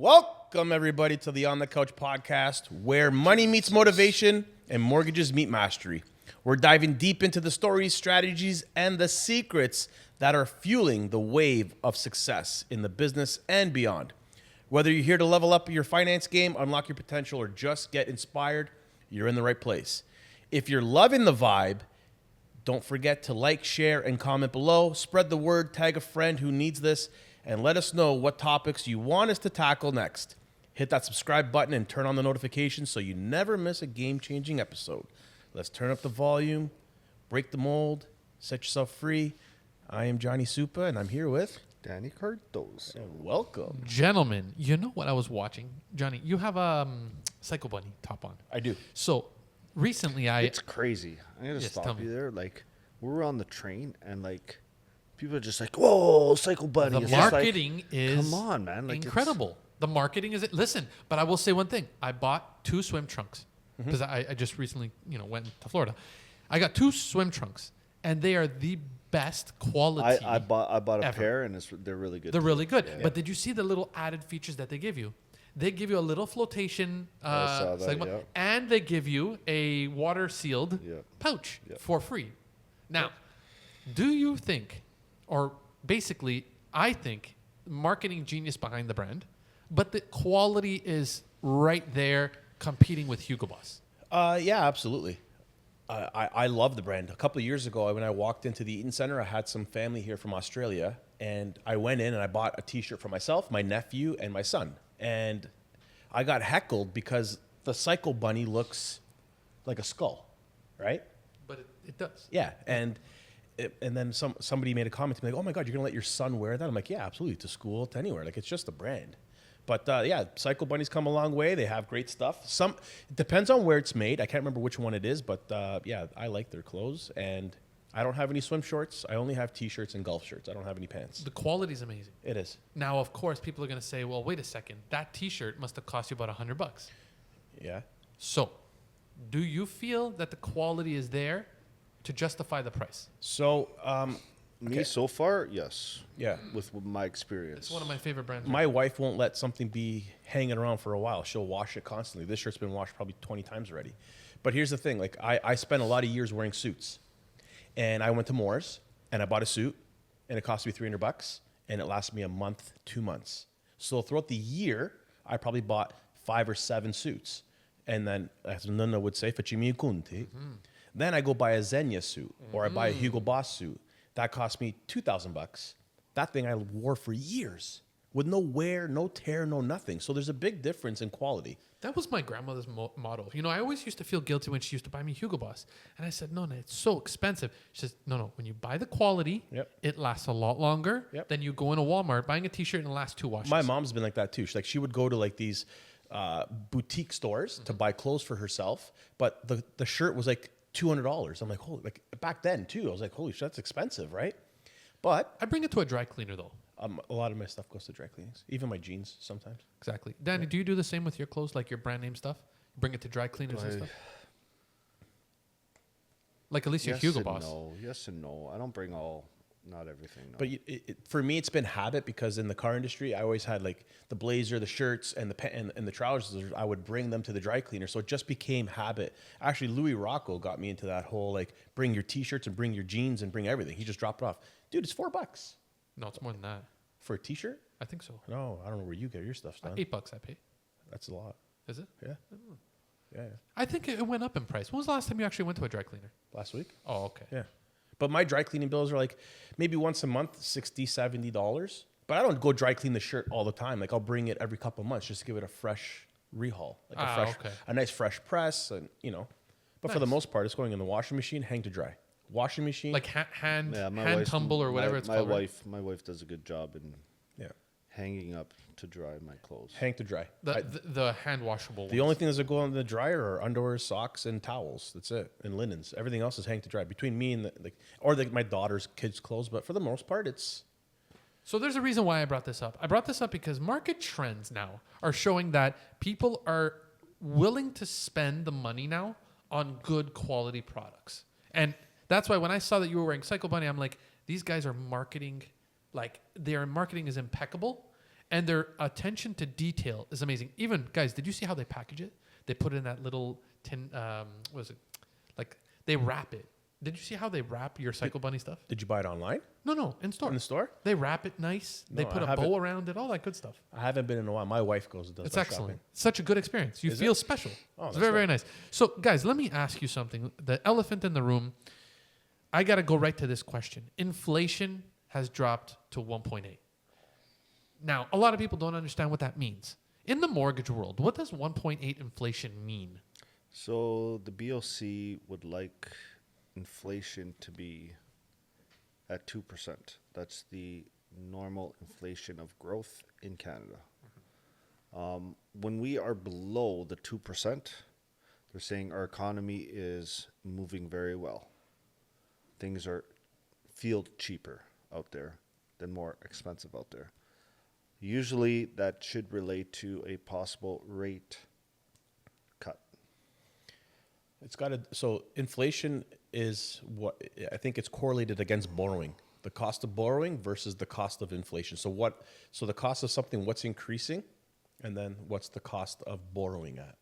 Welcome, everybody, to the On the Couch podcast, where money meets motivation and mortgages meet mastery. We're diving deep into the stories, strategies, and the secrets that are fueling the wave of success in the business and beyond. Whether you're here to level up your finance game, unlock your potential, or just get inspired, you're in the right place. If you're loving the vibe, don't forget to like, share, and comment below. Spread the word, tag a friend who needs this, and let us know what topics you want us to tackle next. Hit that subscribe button and turn on the notifications so you never miss a game-changing episode. Let's turn up the volume, break the mold, set yourself free. I am Johnny Supa, and I'm here with Danny Cardozo. welcome. Gentlemen, you know what I was watching? Johnny, you have a Psycho Bunny top on. I do. So recently It's crazy. I'm going to Yes, stop tell you me. there. Like, we were on the train, and, like, people are just like, whoa, Cycle Bunny. the It's just marketing is come on, man. Like, incredible. The marketing is listen, but I will say one thing. I bought 2 swim trunks because I just recently, went to Florida. I got 2 swim trunks, and they are the best quality. I bought a ever. pair, and they're really good. They're too. really good. Yeah. But did you see the little added features that they give you? They give you a little flotation I saw that, segment, yeah. and they give you a water-sealed Yeah. pouch Yeah. for free. Now, do you think, or basically, I think, marketing genius behind the brand, but the quality is right there competing with Hugo Boss? Yeah, absolutely. I love the brand. A couple of years ago, when I walked into the Eaton Center, I had some family here from Australia, and I went in and I bought a T-shirt for myself, my nephew, and my son. And I got heckled because the Cycle Bunny looks like a skull, right? But it does. Yeah, and then somebody made a comment to me like, "Oh my God, you're gonna let your son wear that?" I'm like, "Yeah, absolutely, to school, to anywhere. Like, it's just a brand." But yeah, Cycle Bunny's come a long way. They have great stuff. It depends on where it's made. I can't remember which one it is, but yeah, I like their clothes. And I don't have any swim shorts. I only have T-shirts and golf shirts. I don't have any pants. The quality is amazing. It is. Now, of course, people are going to say, well, wait a second. That T-shirt must have cost you about $100. Yeah. So, do you feel that the quality is there to justify the price? So Me, so far, yes. yeah, With my experience. It's one of my favorite brands. my wife won't let something be hanging around for a while. She'll wash it constantly. This shirt's been washed probably 20 times already. But here's the thing. Like, I spent a lot of years wearing suits. And I went to Moore's, and I bought a suit, and it cost me $300, and it lasted me a month, 2 months. So throughout the year, I probably bought 5 or 7 suits. And then, as Nuna would say, "Facimi kunti." Then I go buy a Xenia suit, or I buy a Hugo Boss suit. That cost me $2,000. That thing I wore for years with no wear, no tear, no nothing. So there's a big difference in quality. That was my grandmother's motto. I always used to feel guilty when she used to buy me Hugo Boss. And I said, no, it's so expensive. She says, no, when you buy the quality, Yep. it lasts a lot longer Yep. than you go in a Walmart buying a T-shirt and it lasts 2 washes. My mom's been like that too. She would go to like these boutique stores to buy clothes for herself, but the shirt was like $200. I'm like, holy, like back then too. I was like, holy shit, that's expensive, right? But I bring it to a dry cleaner, though. a lot of my stuff goes to dry cleanings, even my jeans sometimes. Exactly. Danny, do you do the same with your clothes, like your brand name stuff? Bring it to dry cleaners and stuff? Like at least your yes Hugo and Boss. No. Yes and no. I don't bring not everything. No. But for me, it's been habit because in the car industry, I always had like the blazer, the shirts, and the trousers. I would bring them to the dry cleaner, so it just became habit. Actually, Louis Rocco got me into that whole like bring your T-shirts and bring your jeans and bring everything. He just dropped it off, dude. It's $4 No, it's more than that. for a T-shirt. I think so. No, I don't know where you get your stuff done. $8 I pay. That's a lot. Is it? Yeah. Yeah. I think it went up in price. When was the last time you actually went to a dry cleaner? Last week. Oh, okay. Yeah. But my dry cleaning bills are like maybe once a month, $60, $70. But I don't go dry clean the shirt all the time. Like I'll bring it every couple of months just to give it a fresh rehaul, like a nice fresh press, and But for the most part, it's going in the washing machine, hang to dry. Washing machine, Like hand wife's- tumble or whatever it's called. right? My wife does a good job in yeah, hanging up to dry my clothes. hang to dry. The hand washable. The only things that go in the dryer are underwear, socks, and towels. That's it, and linens. Everything else is hang to dry. Between me and my daughter's kids' clothes, but for the most part, it's. So there's a reason why I brought this up. I brought this up because market trends now are showing that people are willing to spend the money now on good quality products. And that's why when I saw that you were wearing Cycle Bunny, I'm like, these guys are marketing, like their marketing is impeccable. And their attention to detail is amazing. Even, guys, did you see how they package it? They put it in that little tin, what is it? Like, they wrap it. Did you see how they wrap your Cycle Bunny stuff? Did you buy it online? No, in store. In the store? They wrap it nice. They No, put I a haven't. bow around it, all that good stuff. I haven't been in a while. My wife goes and does It's my excellent. shopping. Such a good experience. You Is feel it? special. Oh, It's that's very, very good. nice. So, guys, let me ask you something. The elephant in the room, I got to go right to this question. Inflation has dropped to 1.8. Now, a lot of people don't understand what that means. In the mortgage world, what does 1.8 inflation mean? So the BOC would like inflation to be at 2%. That's the normal inflation of growth in Canada. When we are below the 2%, they're saying our economy is moving very well. Things feel cheaper out there than more expensive out there. Usually that should relate to a possible rate cut. It's got to. So inflation is what I think it's correlated against borrowing. The cost of borrowing versus the cost of inflation. So what? So the cost of something, what's increasing, and then what's the cost of borrowing at,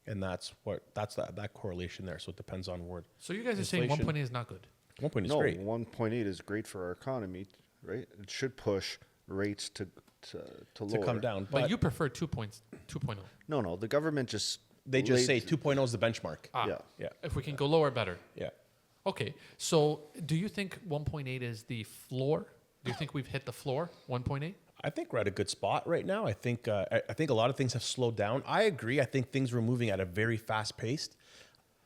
and that's that correlation there. So it depends on word. So you guys are saying Inflation- 1.8 is not good. 1.8 is No, great. 1.8 is great for our economy, right? It should push rates to lower. To come down, But you prefer 2.0. No, the government just they just say laid- 2.0 is the benchmark. Yeah. Yeah. If we can go lower, better. Yeah. Okay. So do you think 1.8 is the floor? Do you think we've hit the floor, 1.8? I think we're at a good spot right now. I think I think a lot of things have slowed down. I agree. I think things were moving at a very fast pace.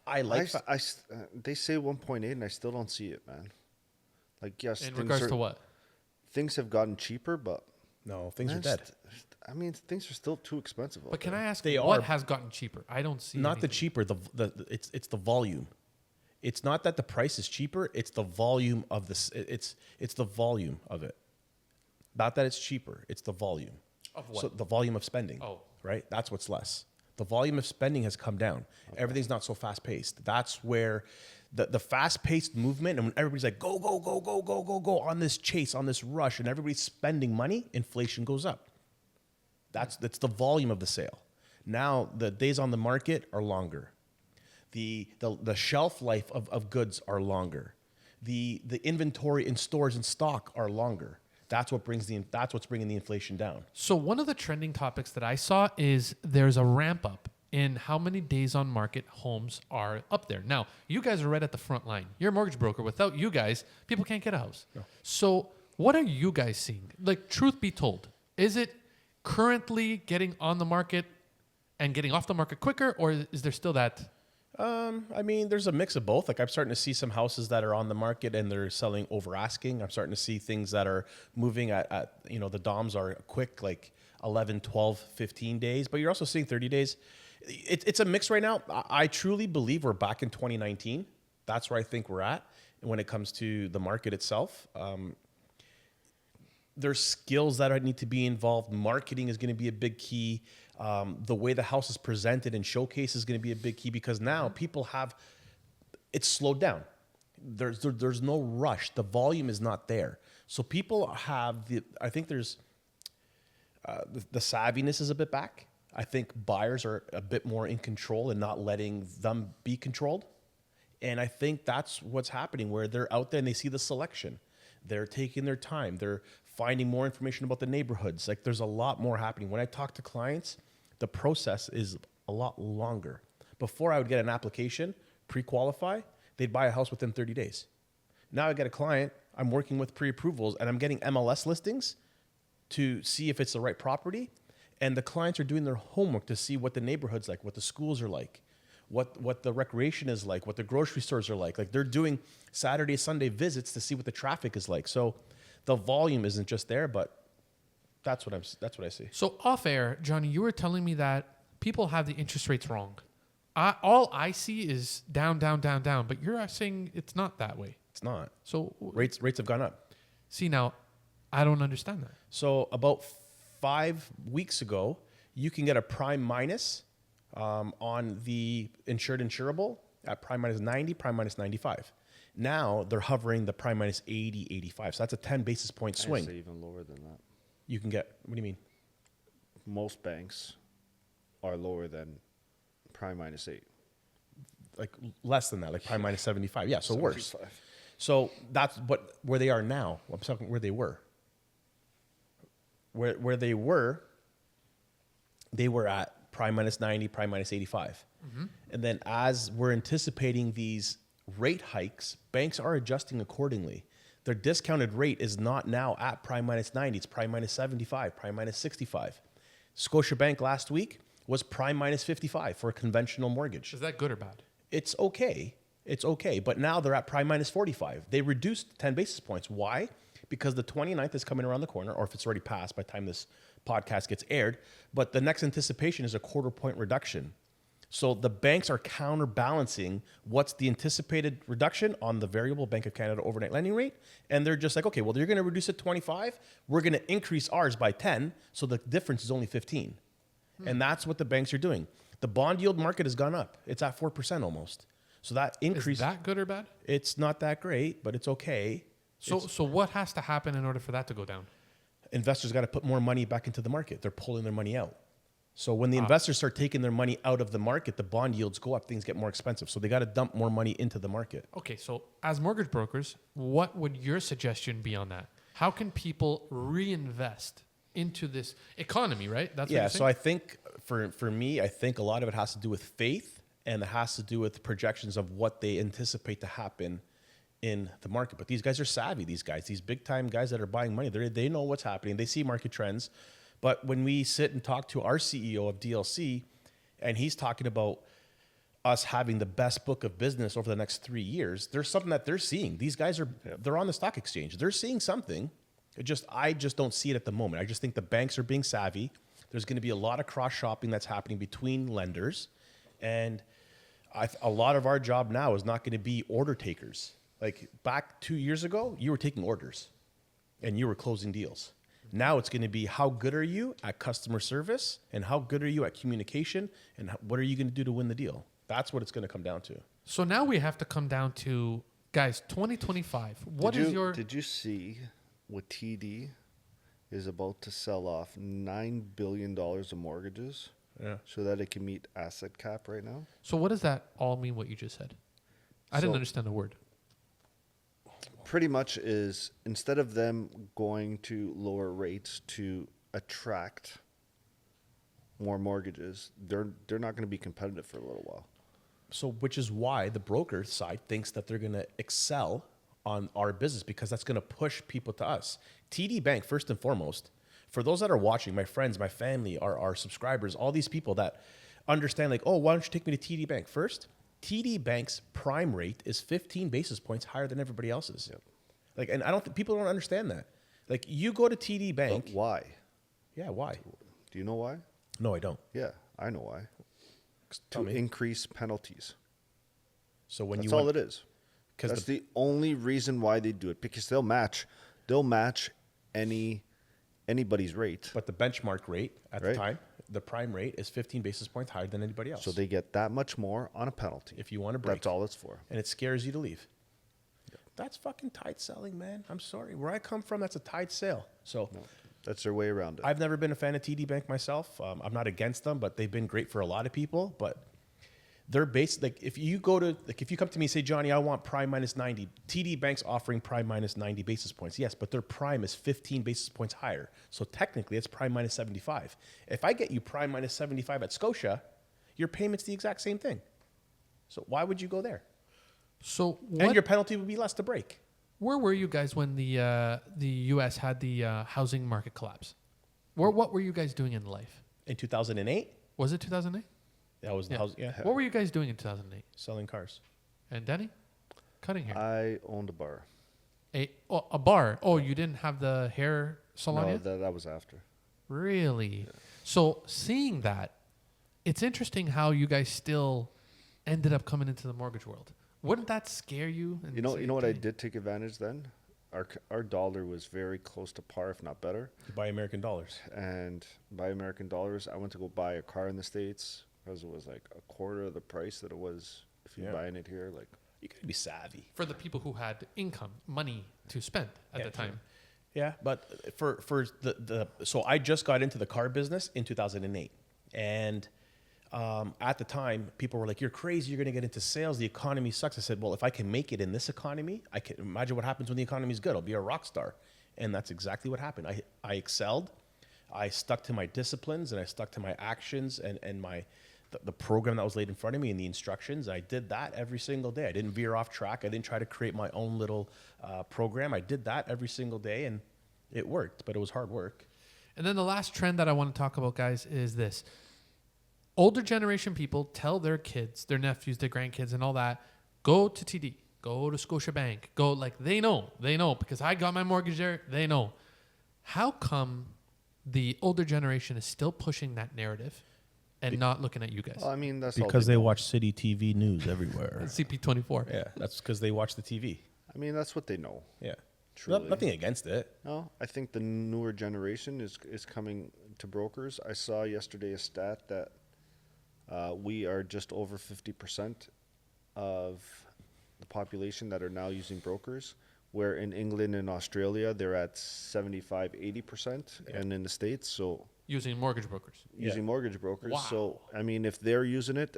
They say 1.8 and I still don't see it, man. Like, yes, In things regards are- to what? Things have gotten cheaper, but no, things are man, dead. I mean, things are still too expensive. But can I ask They what are- has gotten cheaper? I don't see Not the anything. cheaper. It's the volume. It's not that the price is cheaper. It's the volume of this. It's the volume of it. Not that it's cheaper. It's the volume. Of what? So the volume of spending. Oh. Right. That's what's less. The volume of spending has come down. Everything's not so fast paced. That's where the fast paced movement and when everybody's like go on this chase, on this rush, and everybody's spending money, inflation goes up. That's the volume of the sale. Now the days on the market are longer. The shelf life of goods are longer. The inventory in stores and stock are longer. That's what's bringing the inflation down. So one of the trending topics that I saw is there's a ramp up in how many days on market homes are up there. Now, you guys are right at the front line. You're a mortgage broker. Without you guys, people can't get a house. No. So what are you guys seeing? Like, truth be told, is it currently getting on the market and getting off the market quicker, or is there still that? I mean, there's a mix of both. Like I'm starting to see some houses that are on the market and they're selling over asking. I'm starting to see things that are moving at the DOMs are quick, like 11, 12, 15 days, but you're also seeing 30 days. It's a mix right now. I truly believe we're back in 2019. That's where I think we're at when it comes to the market itself. There's skills that need to be involved. Marketing is going to be a big key. The way the house is presented and showcased is going to be a big key because now people it's slowed down. There's no rush. The volume is not there. So people I think there's the savviness is a bit back. I think buyers are a bit more in control and not letting them be controlled. And I think that's what's happening where they're out there and they see the selection. They're taking their time. They're finding more information about the neighborhoods. Like there's a lot more happening. When I talk to clients, the process is a lot longer. Before I would get an application, pre-qualify, they'd buy a house within 30 days. Now I get a client, I'm working with pre-approvals and I'm getting MLS listings to see if it's the right property. And the clients are doing their homework to see what the neighborhood's like, what the schools are like, what the recreation is like, what the grocery stores are like. Like they're doing Saturday, Sunday visits to see what the traffic is like. So the volume isn't just there, but that's what I see. So off air, Johnny, you were telling me that people have the interest rates wrong. All I see is down, but you're saying it's not that way. It's not. So Rates have gone up. see now, I don't understand that. So about 5 weeks ago, you can get a prime minus on the insurable at prime minus 90, prime minus 95. Now they're hovering the prime minus 80, 85. So that's a 10 basis point I'd swing. say even lower than that. You can get, what do you mean? Most banks are lower than prime -8. Like less than that, like prime minus 75. Yeah, so worse. 75. So that's where they are now. I'm talking where they were. Where they were at prime minus 90, prime minus 85. And then as we're anticipating these rate hikes, banks are adjusting accordingly. Their discounted rate is not now at prime minus 90, it's prime minus 75, prime minus 65. Scotiabank last week was prime minus 55 for a conventional mortgage. Is that good or bad? It's okay. It's okay. But now they're at prime minus 45. They reduced 10 basis points. Why? Because the 29th is coming around the corner, or if it's already passed by the time this podcast gets aired. But the next anticipation is a 1/4 point reduction. So the banks are counterbalancing what's the anticipated reduction on the variable Bank of Canada overnight lending rate. And they're just like, okay, well, you're going to reduce it 25. We're going to increase ours by 10. So the difference is only 15. And that's what the banks are doing. The bond yield market has gone up. It's at 4% almost. So that increase. Is that good or bad? It's not that great, but it's okay. So what has to happen in order for that to go down? Investors got to put more money back into the market. They're pulling their money out. So when the investors start taking their money out of the market, the bond yields go up, things get more expensive. So they got to dump more money into the market. Okay, so as mortgage brokers, what would your suggestion be on that? How can people reinvest into this economy, right? That's what Yeah, you're so saying? I think for me, I think a lot of it has to do with faith, and it has to do with projections of what they anticipate to happen in the market. But these guys are savvy, these big time guys that are buying money, they know what's happening. They see market trends. But when we sit and talk to our CEO of DLC, and he's talking about us having the best book of business over the next 3 years, there's something that they're seeing. These guys they're on the stock exchange. They're seeing something. I just don't see it at the moment. I just think the banks are being savvy. There's going to be a lot of cross shopping that's happening between lenders. And a lot of our job now is not going to be order takers. Like back 2 years ago, you were taking orders and you were closing deals. Now it's going to be how good are you at customer service and how good are you at communication and what are you going to do to win the deal? That's what it's going to come down to. So now we have to come down to, guys, 2025. Did you see what TD is about to sell off $9 billion of mortgages so that it can meet asset cap right now? So what does that all mean, what you just said? I didn't understand the word. Pretty much is instead of them going to lower rates to attract more mortgages, they're not going to be competitive for a little while. So which is why the broker side thinks that they're going to excel on our business because that's going to push people to us. TD Bank, first and foremost, for those that are watching, my friends, my family, our subscribers, all these people that understand like, oh, why don't you take me to TD Bank first? TD Bank's prime rate is 15 basis points higher than everybody else's. Yep. Like, and I don't think people don't understand that. Like, you go to TD Bank. But why? Yeah, why? Do you know why? No, I don't. Yeah, I know why. Tell To me. increase penalties. So when That's you all it is. That's the only reason why they do it, because they'll match anybody's rate. But the benchmark rate at the Right. time, the prime rate is 15 basis points higher than anybody else. So they get that much more on a penalty. if you want to break, That's all it's for. and it scares you to leave. That's fucking tide selling, man. I'm sorry. Where I come from, that's a tide sale. So No, that's their way around it. I've never been a fan of TD Bank myself. I'm not against them, but they've been great for a lot of people. But they're based like if you come to me and say, Johnny, I want prime minus 90. TD Bank's offering prime minus 90 basis points. Yes, but their prime is 15 basis points higher. So technically, it's prime minus 75. If I get you prime minus 75 at Scotia, your payment's the exact same thing. So why would you go there? So And your penalty would be less to break. where were you guys when the U.S. had the housing market collapse? What were you guys doing in life? In 2008, Was it 2008? that was the house. Yeah, What were you guys doing in 2008? selling cars. And Danny? Cutting hair. I owned a bar. A bar. Oh, you didn't have the hair salon No, yet? that was after. Really? So seeing that, it's interesting how you guys still ended up coming into the mortgage world. Wouldn't that scare you? And You know say, what I "Okay." did take advantage then? Our dollar was very close to par, if not better. You buy American dollars. And by American dollars, I went to go buy a car in the States because it was like a quarter of the price that it was if you're Yeah. buying it here. Like, You gotta be savvy. For the people who had income, money to spend at Yeah, the time. Yeah, but for the so I just got into the car business in 2008, and at the time, people were like, "You're crazy. You're going to get into sales. The economy sucks." I said, "Well, if I can make it in this economy, I can imagine what happens when the economy is good. I'll be a rock star." And that's exactly what happened. I excelled. I stuck to my disciplines and I stuck to my actions and the program that was laid in front of me and the instructions. I did that every single day. I didn't veer off track. I didn't try to create my own little program. I did that every single day, and it worked, but it was hard work. And then the last trend that I want to talk about, guys, is this. Older generation people tell their kids, their nephews, their grandkids, and all that, go to TD, go to Scotiabank, go, like, they know, because I got my mortgage there, they know. How come the older generation is still pushing that narrative and not looking at you guys? Well, I mean, that's Because all they know. watch City TV news everywhere. CP24. Yeah, that's because they watch the TV. I mean, that's what they know. Yeah. Truly. Nothing against it. No, I think the newer generation is coming to brokers. I saw yesterday a stat that we are just over 50% of the population that are now using brokers, where in England and Australia, they're at 75, 80%, and in the States, so Using mortgage brokers. using mortgage brokers. Wow. So, I mean, if they're using it,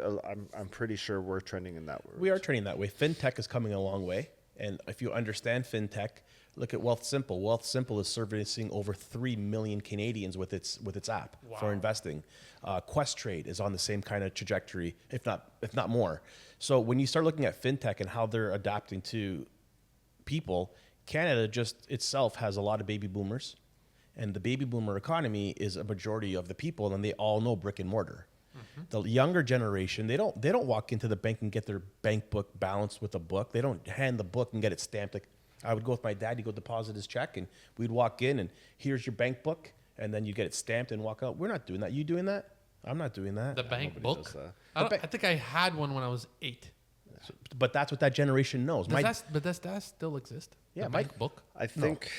I'm pretty sure we're trending in that way. We are trending that way. FinTech is coming a long way. And if you understand FinTech, look at Wealth Simple. Wealth Simple is servicing over 3 million Canadians with its app for investing. Questrade is on the same kind of trajectory, if not more. So when you start looking at FinTech and how they're adapting to people, Canada just itself has a lot of baby boomers. And the baby boomer economy is a majority of the people, and they all know brick and mortar. The younger generation, they don't walk into the bank and get their bank book balanced with a book. They don't hand the book and get it stamped. Like I would go with my dad, he'd go deposit his check, and we'd walk in and here's your bank book, and then you get it stamped and walk out. We're not doing that. You doing that? I'm not doing that. The bank nobody book? does that. I think I had one when I was 8. But that's what that generation knows. Does that still exist? Yeah, the my- bank book? I think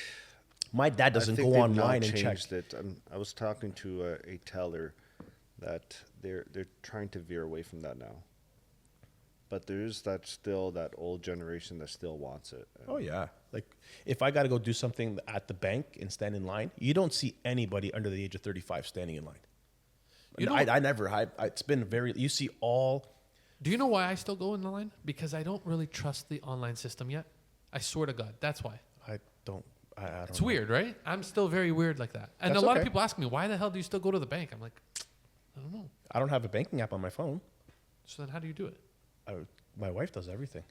My dad doesn't I think go they've online now and check. changed it. I was talking to a teller that they're trying to veer away from that now. But there's that old generation that still wants it. Oh yeah, like if I got to go do something at the bank and stand in line, you don't see anybody under the age of 35 standing in line. You know- I never. It's been very. You see all. Do you know why I still go in the line? Because I don't really trust the online system yet. I swear to God, that's why. I don't. I don't. It's know. weird, right? I'm still very weird like that. And That's a lot of okay. people ask me, why the hell do you still go to the bank? I'm like, I don't know. I don't have a banking app on my phone. So then how do you do it? My wife does everything.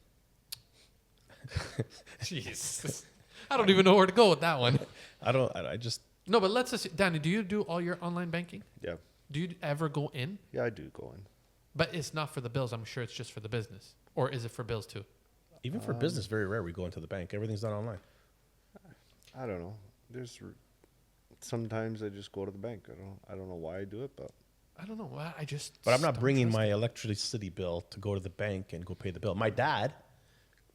Jeez. I don't even know where to go with that one. I just. No, but let's assume, Danny, do you do all your online banking? Yeah. Do you ever go in? Yeah, I do go in. But it's not for the bills. I'm sure it's just for the business. Or is it for bills too? Even for business, very rare we go into the bank. Everything's done online. I don't know. Sometimes I just go to the bank. I don't know why I do it, but I don't know. I just. But I'm not don't bringing trust my it. electricity bill to go to the bank and go pay the bill. My dad,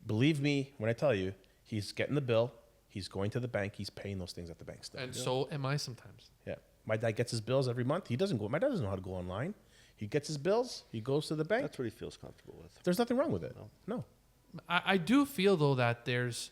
believe me when I tell you, he's getting the bill, he's going to the bank, he's paying those things at the bank still. And so am I sometimes. Yeah. My dad gets his bills every month. My dad doesn't know how to go online. He gets his bills, he goes to the bank. that's what he feels comfortable with. There's nothing wrong with it. No. I do feel though that there's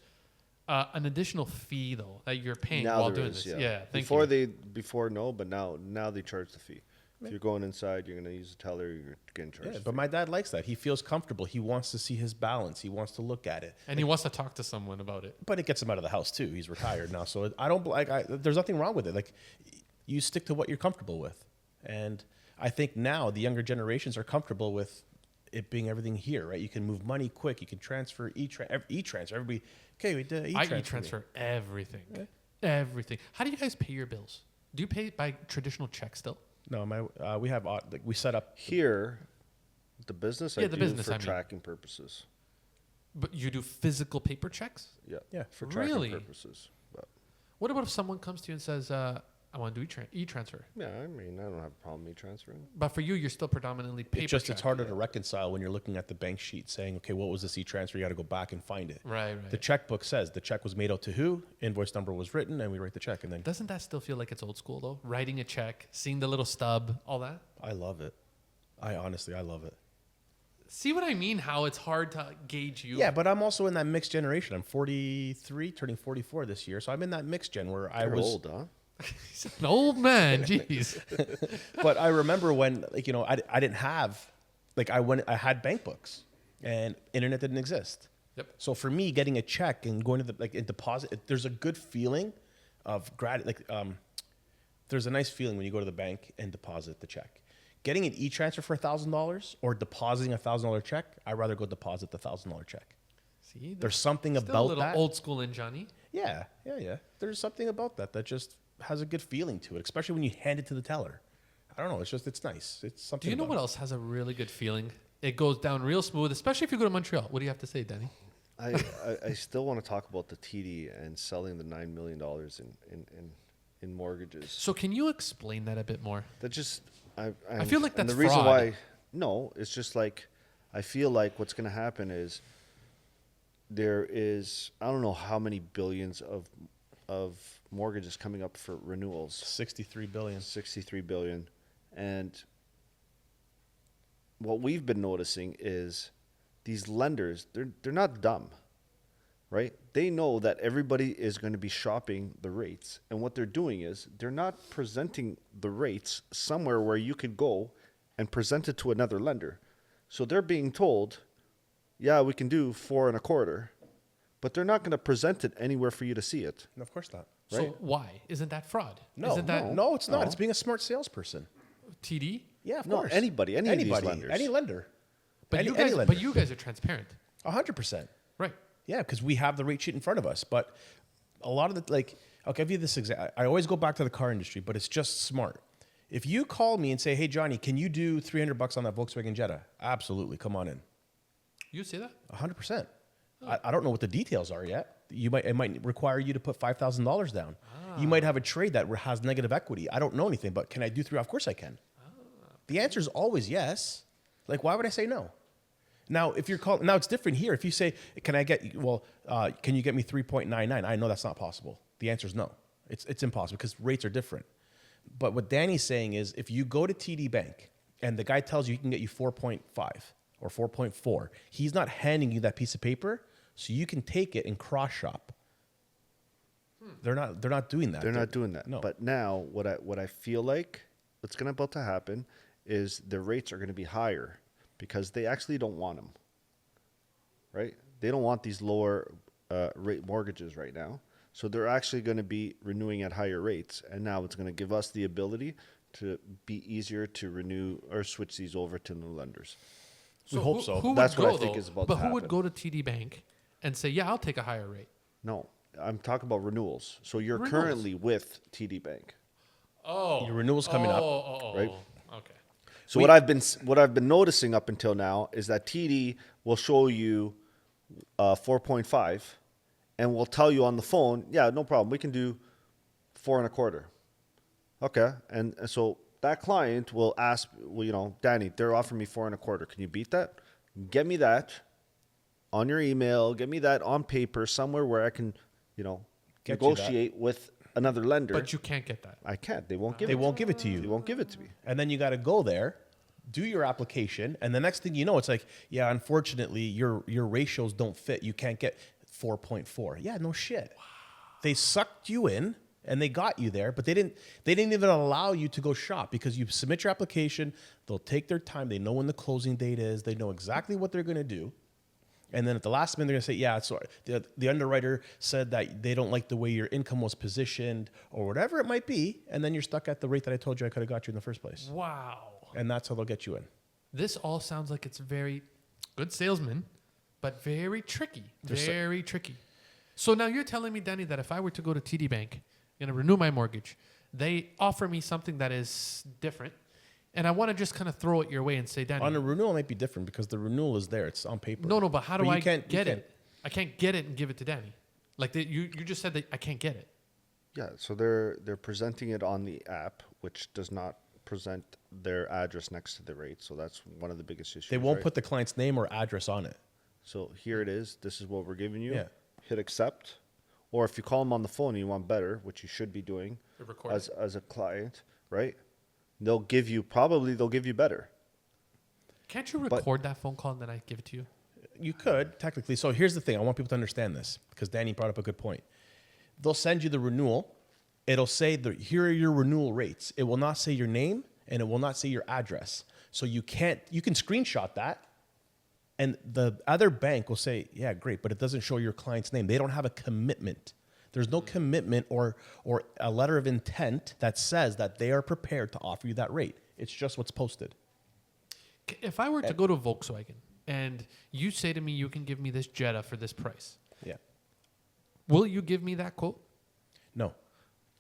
an additional fee though that you're paying Now while there doing is, this. yeah. Yeah, thank before you. before no, but now they charge the fee. If you're going inside, you're gonna use the teller. You're getting charged. Yeah, a but fee. my dad likes that. He feels comfortable. He wants to see his balance. He wants to look at it. And he wants to talk to someone about it. But it gets him out of the house too. He's retired now, so I don't like. There's nothing wrong with it. Like, you stick to what you're comfortable with, and I think now the younger generations are comfortable with it being everything here, right? You can move money quick. You can transfer e-transfer. Everybody, okay, we did I e-transfer. e-transfer everything. Okay. Everything. How do you guys pay your bills? Do you pay by traditional check still? No, we have we set up. Here, the business I Yeah, the do business, for I mean. tracking purposes. But you do physical paper checks? Yeah. For tracking Really? purposes. But What about if someone comes to you and says, I want to do e-transfer? yeah, I mean, I don't have a problem me transferring. But for you, you're still predominantly paper It's check. harder to reconcile when you're looking at the bank sheet saying, okay, what was this e-transfer? You got to go back and find it. Right. The checkbook says the check was made out to who, invoice number was written, and we write the check. And then Doesn't that still feel like it's old school though? Writing a check, seeing the little stub, all that? I love it. I love it. See what I mean? How it's hard to gauge you. Yeah, but I'm also in that mixed generation. I'm 43, turning 44 this year. So I'm in that mixed gen where I You're was old, huh? He's an old man. Jeez. But I remember when, like, you know, I didn't have, like, I had bank books and internet didn't exist. Yep. So for me, getting a check and going to the, like, in deposit, there's a good feeling of there's a nice feeling when you go to the bank and deposit the check. Getting an e-transfer for $1,000 or depositing $1,000 check, I'd rather go deposit the $1,000 check. See, There's something still about a little that. old school in Johnny. Yeah. There's something about that just has a good feeling to it, especially when you hand it to the teller. I don't know. It's nice. It's something. Do you know about what else has a really good feeling? It goes down real smooth, especially if you go to Montreal. What do you have to say, Danny? I still want to talk about the TD and selling the $9 million in mortgages. So can you explain that a bit more? That just I feel like and that's the reason fraud. why. No, it's just like I feel like what's going to happen is there is I don't know how many billions of mortgages coming up for renewals. 63 billion. 63 billion, and what we've been noticing is these lenders they're not dumb, right? They know that everybody is going to be shopping the rates, and what they're doing is they're not presenting the rates somewhere where you could go and present it to another lender. So they're being told, yeah, we can do 4.25, but they're not going to present it anywhere for you to see it. No, of course not. So Right. why? Isn't that fraud? No, Isn't that no, it's not. No. It's being a smart salesperson. TD? Yeah, of No, course. anybody, any of these lenders. any lender. But Any you guys, lender. but you guys are transparent, 100%. right? Yeah, because we have the rate sheet in front of us. But a lot of the, like, I'll give you this example. I always go back to the car industry, but it's just smart. If you call me and say, hey, Johnny, can you do $300 on that Volkswagen Jetta? Absolutely. Come on in. You say that? 100%. I don't know what the details are yet. It might require you to put $5,000 down. You might have a trade that has negative equity. I don't know anything, but can I do 3? Of course I can. The answer is always yes. Like, why would I say no? Now, if you're calling, now it's different here. If you say, can you get me 3.99? I know that's not possible. The answer is no. It's impossible because rates are different. But what Danny's saying is, if you go to TD Bank and the guy tells you he can get you 4.5 or 4.4, he's not handing you that piece of paper, so you can take it and cross shop. They're not doing that. They're not doing that. No. But now, what I feel like what's going to about to happen is the rates are going to be higher because they actually don't want them. Right? They don't want these lower rate mortgages right now. So they're actually going to be renewing at higher rates, and now it's going to give us the ability to be easier to renew or switch these over to new lenders. We hope so. Who That's would what go, I think though? is about But to who would happen. go to TD Bank and say, "Yeah, I'll take a higher rate"? No, I'm talking about renewals. So you're Renewals. currently with TD Bank. Oh, Your renewal's coming up, right? Okay. So what I've been noticing up until now is that TD will show you 4.5, and will tell you on the phone, yeah, no problem, we can do 4.25. Okay, and so that client will ask, well, Danny, they're offering me 4.25. Can you beat that? Get me that on your email. Get me that on paper somewhere where I can, Get you that. negotiate with another lender. But you can't get that. I can't. They won't give They it. won't give it to They you. won't give it to me. And then you got to go there, do your application, and the next thing you know, it's like, yeah, unfortunately, your ratios don't fit. You can't get 4.4. Yeah, no shit. Wow. They sucked you in and they got you there, but they didn't even allow you to go shop because you submit your application. They'll take their time. They know when the closing date is. They know exactly what they're going to do. And then at the last minute, they're going to say, yeah, sorry. The underwriter said that they don't like the way your income was positioned or whatever it might be. And then you're stuck at the rate that I told you I could have got you in the first place. Wow. And that's how they'll get you in. This all sounds like it's very good salesman, but very tricky. Very tricky. So now you're telling me, Danny, that if I were to go to TD Bank and renew my mortgage, they offer me something that is different, and I want to just kind of throw it your way and say, Danny. On a renewal, it might be different because the renewal is there. It's on paper. No, but how do you I can't- you get can't- it? I can't get it and give it to Danny. Like you just said that I can't get it. Yeah, so they're presenting it on the app, which does not present their address next to the rate. So that's one of the biggest issues. They won't right? put the client's name or address on it. So here it is. This is what we're giving you. Yeah. Hit accept, or if you call them on the phone and you want better, which you should be doing They're recording. as a client, right? They'll give you better. Can't you record that phone call and then I give it to you? You could, technically. So here's the thing. I want people to understand this because Danny brought up a good point. They'll send you the renewal. It'll say, here are your renewal rates. It will not say your name and it will not say your address. So you can screenshot that and the other bank will say, yeah, great, but it doesn't show your client's name. They don't have a commitment. There's no commitment or a letter of intent that says that they are prepared to offer you that rate. It's just what's posted. If I were to go to Volkswagen and you say to me, you can give me this Jetta for this price. Yeah. Will you give me that quote? No.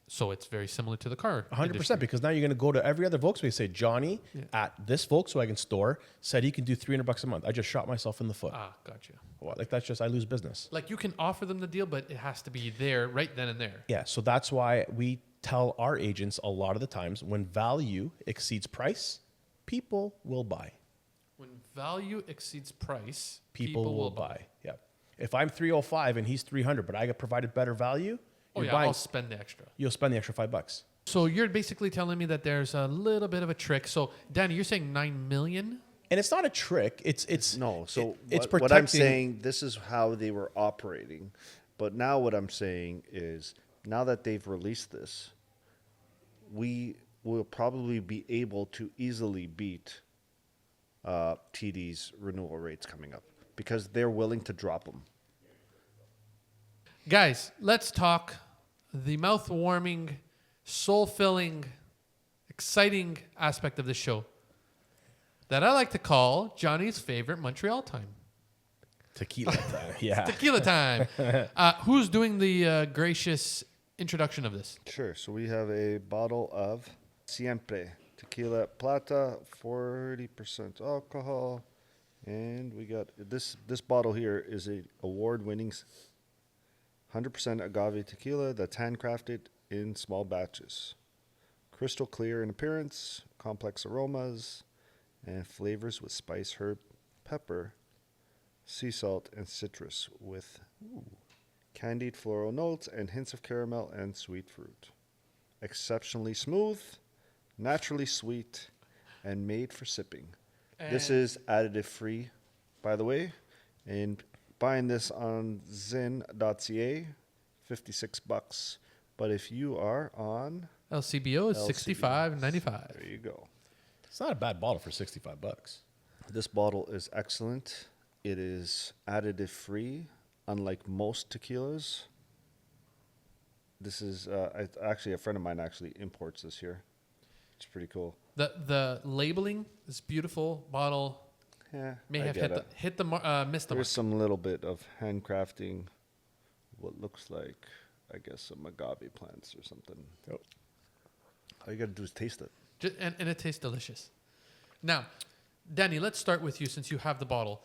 So it's very similar to the car. 100%, because now you're going to go to every other Volkswagen and say, Johnny at this Volkswagen store said he can do $300 a month. I just shot myself in the foot. Ah, gotcha. Well, like that's just, I lose business. Like you can offer them the deal, but it has to be there right then and there. Yeah, so that's why we tell our agents a lot of the times when value exceeds price, people will buy. When value exceeds price, People will buy. Yeah. If I'm 305 and he's 300, but I get provided better value, I'll spend the extra. You'll spend the extra $5. So you're basically telling me that there's a little bit of a trick. So Danny, you're saying 9 million? And it's not a trick. It's No. So it's what I'm protecting. saying, this is how they were operating. But now what I'm saying is, now that they've released this, we will probably be able to easily beat TD's renewal rates coming up because they're willing to drop them. Guys, let's talk the mouth-warming, soul-filling, exciting aspect of the show that I like to call Johnny's favorite Montreal time. Tequila time. Yeah. Tequila time. Who's doing the gracious introduction of this? Sure. So we have a bottle of Siempre Tequila Plata, 40% alcohol. And we got this bottle here is a award-winning 100% agave tequila that's handcrafted in small batches. Crystal clear in appearance, complex aromas, and flavors with spice, herb, pepper, sea salt, and citrus with candied floral notes and hints of caramel and sweet fruit. Exceptionally smooth, naturally sweet, and made for sipping. This is additive free, by the way, and buying this on zin.ca, $56. But if you are on LCBO is $65.95. there you go. It's not a bad bottle for $65. This bottle is excellent. It is additive free, unlike most tequilas. This is actually a friend of mine actually imports this here. It's pretty cool. The labeling, this beautiful bottle Yeah, may I have get missed the There's mark. some little bit of handcrafting, what looks like, I guess, some agave plants or something. Yep. All you got to do is taste it. And it tastes delicious. Now, Danny, let's start with you since you have the bottle.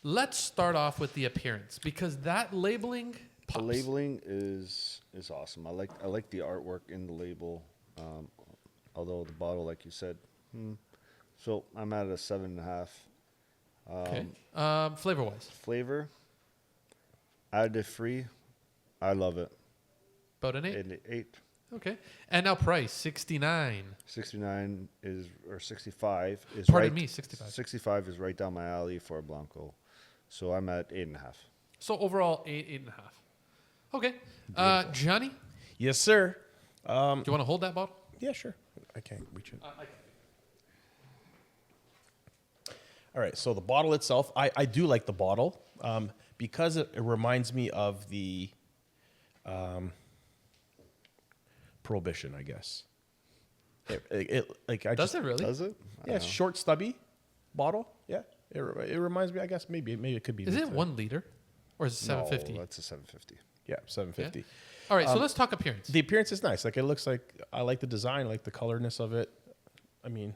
Let's start off with the appearance because that labeling pops. The labeling is awesome. I like the artwork in the label. Although the bottle, like you said, so I'm at a 7.5. Okay. Flavor-wise, Flavor, additive free. I love it. about an 8. An 8. Okay. And now price, 69. 69 is, or 65 is Pardon right. me, 65. 65 is right down my alley for a Blanco. So I'm at 8.5. So overall, 8.5. Okay. Johnny, Yes, sir. do you want to hold that bottle? Yeah, sure. I can't reach it. All right, so the bottle itself, I do like the bottle because it reminds me of the Prohibition, I guess. Does it really? Does it? Yeah, short, stubby bottle. Yeah, it reminds me. I guess maybe it could be. Is it 1 liter or is it 750? No, that's a 750. Yeah, 750. All right, so let's talk appearance. The appearance is nice. Like it looks like I like the design, I like the colorness of it. I mean,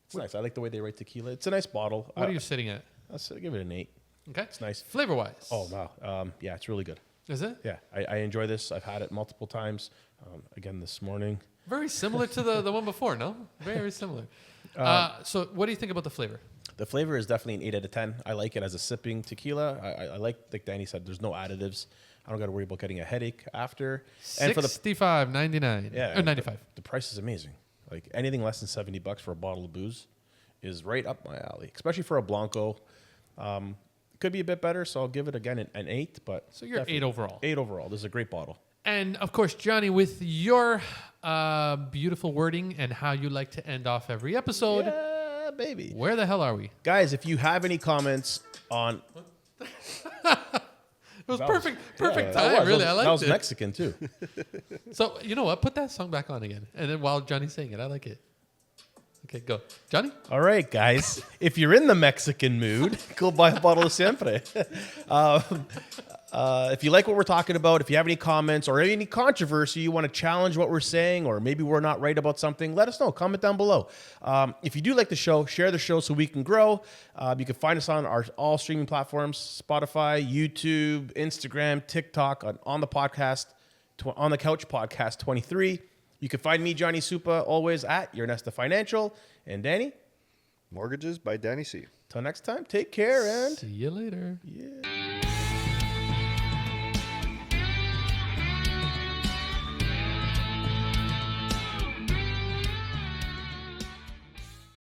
it's nice. I like the way they write tequila. It's a nice bottle. What are you sitting at? I'll give it an 8. Okay. It's nice. Flavor-wise. Oh wow. Yeah, it's really good. Is it? Yeah, I enjoy this. I've had it multiple times. Again this morning. Very similar to the one before, no? Very similar. So what do you think about the flavor? The flavor is definitely an 8 out of 10. I like it as a sipping tequila. I like Danny said, there's no additives. I don't got to worry about getting a headache after. And for the $65.99. yeah, Or 95. the price is amazing. Like anything less than $70 for a bottle of booze is right up my alley, especially for a Blanco. Could be a bit better, so I'll give it again an 8. But So you're definitely 8 overall. 8 overall. This is a great bottle. And of course, Johnny, with your beautiful wording and how you like to end off every episode, Yeah, baby. where the hell are we? Guys, if you have any comments on... It was perfect Yeah, that time, was- really. that I was, liked that was it. Mexican, too. So, you know what? Put that song back on again. And then while Johnny's saying it, I like it. Okay, go. Johnny? All right, guys. If you're in the Mexican mood, go buy a bottle of Siempre. If you like what we're talking about, if you have any comments or any controversy, you want to challenge what we're saying, or maybe we're not right about something, let us know. Comment down below. If you do like the show, share the show so we can grow. You can find us on our all streaming platforms: Spotify, YouTube, Instagram, TikTok, on the podcast, on the Couch Podcast 23. You can find me, Johnny Supa, always at Your Nesta Financial. And Danny, Mortgages by Danny C. till next time, take care and... See you later. Yeah.